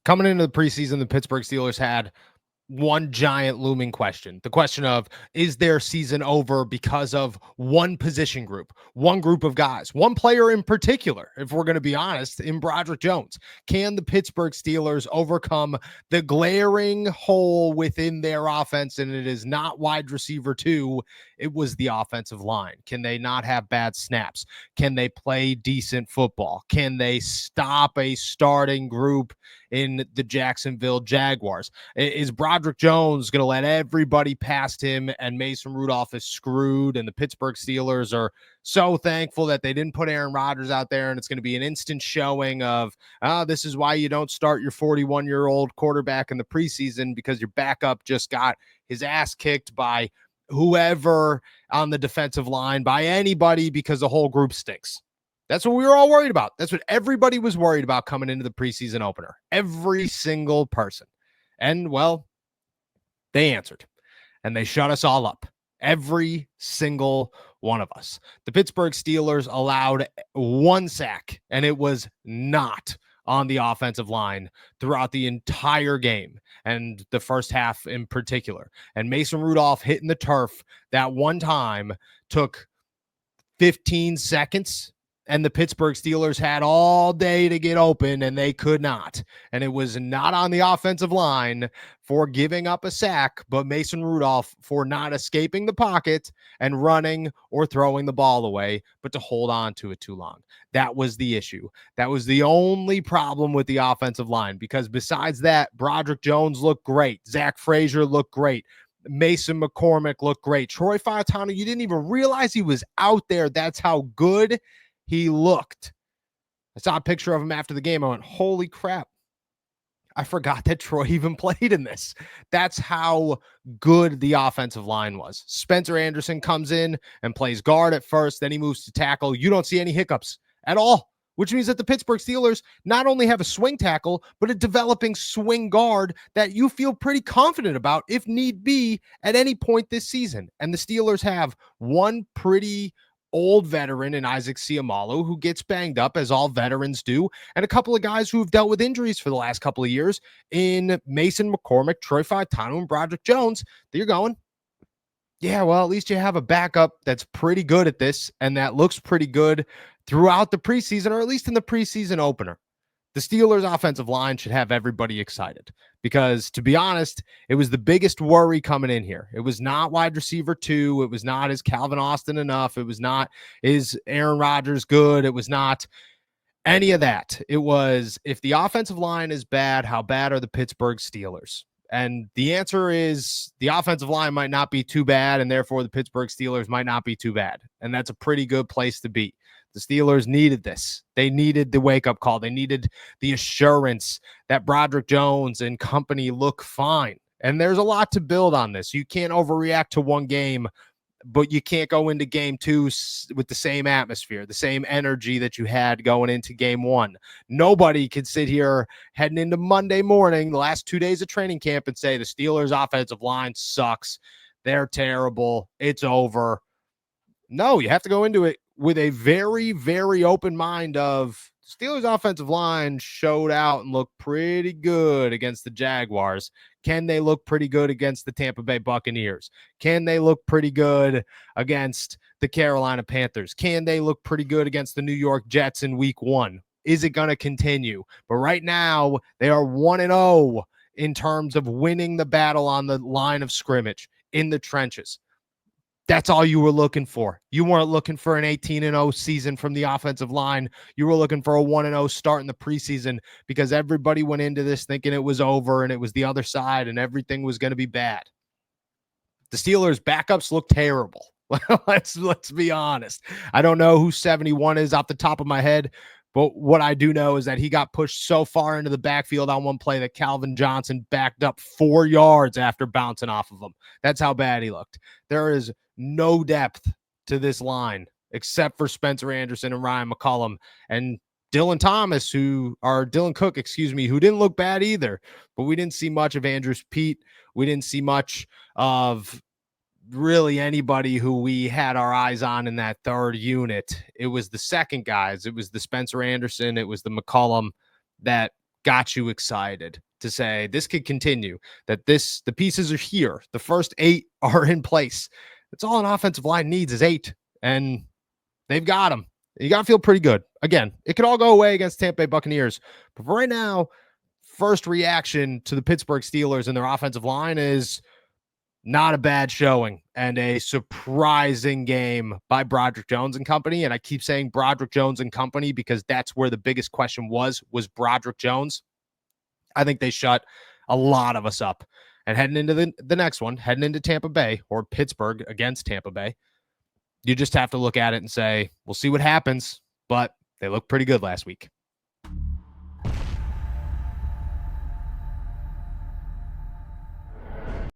Coming into the preseason, the Pittsburgh Steelers had one giant looming question. The question of, is their season over because of one position group, one group of guys, one player in particular, if we're going to be honest, in Broderick Jones? Can the Pittsburgh Steelers overcome the glaring hole within their offense? And it is not wide receiver two, it was the offensive line. Can they not have bad snaps? Can they play decent football? Can they stop a starting group in the Jacksonville Jaguars? Is Broderick Jones going to let everybody past him and Mason Rudolph is screwed? And the Pittsburgh Steelers are so thankful that they didn't put Aaron Rodgers out there, and it's going to be an instant showing of, this is why you don't start your 41-year-old quarterback in the preseason, because your backup just got his ass kicked by whoever on the defensive line, by anybody, because the whole group stinks. That's what we were all worried about. That's what everybody was worried about coming into the preseason opener. Every single person. And, well, they answered. And they shut us all up. Every single one of us. The Pittsburgh Steelers allowed one sack, and it was not on the offensive line throughout the entire game, and the first half in particular. And Mason Rudolph hitting the turf that one time took 15 seconds, and the Pittsburgh Steelers had all day to get open, and they could not. And it was not on the offensive line for giving up a sack, but Mason Rudolph for not escaping the pocket and running or throwing the ball away, but to hold on to it too long. That was the issue. That was the only problem with the offensive line, because besides that, Broderick Jones looked great. Zach Frazier looked great. Mason McCormick looked great. Troy Fautanu, you didn't even realize he was out there. That's how good he looked. I saw a picture of him after the game. I went, holy crap. I forgot that Troy even played in this. That's how good the offensive line was. Spencer Anderson comes in and plays guard at first. Then he moves to tackle. You don't see any hiccups at all, which means that the Pittsburgh Steelers not only have a swing tackle, but a developing swing guard that you feel pretty confident about if need be at any point this season. And the Steelers have one pretty old veteran in Isaac Seumalo, who gets banged up, as all veterans do, and a couple of guys who have dealt with injuries for the last couple of years in Mason McCormick, Troy Fautanu, and Broderick Jones. You're going, yeah, well, at least you have a backup that's pretty good at this, and that looks pretty good throughout the preseason, or at least in the preseason opener. The Steelers' offensive line should have everybody excited, because, to be honest, it was the biggest worry coming in here. It was not wide receiver two. It was not, is Calvin Austin enough? It was not, is Aaron Rodgers good? It was not any of that. It was, if the offensive line is bad, how bad are the Pittsburgh Steelers? And the answer is the offensive line might not be too bad, and therefore the Pittsburgh Steelers might not be too bad. And that's a pretty good place to be. The Steelers needed this. They needed the wake-up call. They needed the assurance that Broderick Jones and company look fine. And there's a lot to build on this. You can't overreact to one game, but you can't go into game two with the same atmosphere, the same energy that you had going into game one. Nobody could sit here heading into Monday morning, the last 2 days of training camp, and say the Steelers' offensive line sucks. They're terrible. It's over. No, you have to go into it with a very, very open mind of Steelers' offensive line showed out and looked pretty good against the Jaguars. Can they look pretty good against the Tampa Bay Buccaneers? Can they look pretty good against the Carolina Panthers? Can they look pretty good against the New York Jets in week one? Is it going to continue? But right now, they are 1-0 in terms of winning the battle on the line of scrimmage, in the trenches. That's all you were looking for. You weren't looking for an 18-0 season from the offensive line. You were looking for a 1-0 start in the preseason, because everybody went into this thinking it was over and it was the other side and everything was going to be bad. The Steelers' backups look terrible. Let's be honest. I don't know who 71 is off the top of my head, but what I do know is that he got pushed so far into the backfield on one play that Calvin Johnson backed up 4 yards after bouncing off of him. That's how bad he looked. There is no depth to this line except for Spencer Anderson and Ryan McCollum and Dylan Cook, who didn't look bad either, but we didn't see much of Andrews Pete. We didn't see much of really anybody who we had our eyes on in that third unit. It was the second guys. It was the Spencer Anderson. It was the McCollum that got you excited to say this could continue, that the pieces are here. The first 8 are in place. That's all an offensive line needs is 8, and they've got them. You got to feel pretty good. Again, it could all go away against Tampa Bay Buccaneers, but for right now, first reaction to the Pittsburgh Steelers and their offensive line is not a bad showing and a surprising game by Broderick Jones and company. And I keep saying Broderick Jones and company because that's where the biggest question was Broderick Jones. I think they shut a lot of us up. And heading into the next one, heading into Tampa Bay or Pittsburgh against Tampa Bay, you just have to look at it and say, we'll see what happens. But they look pretty good last week.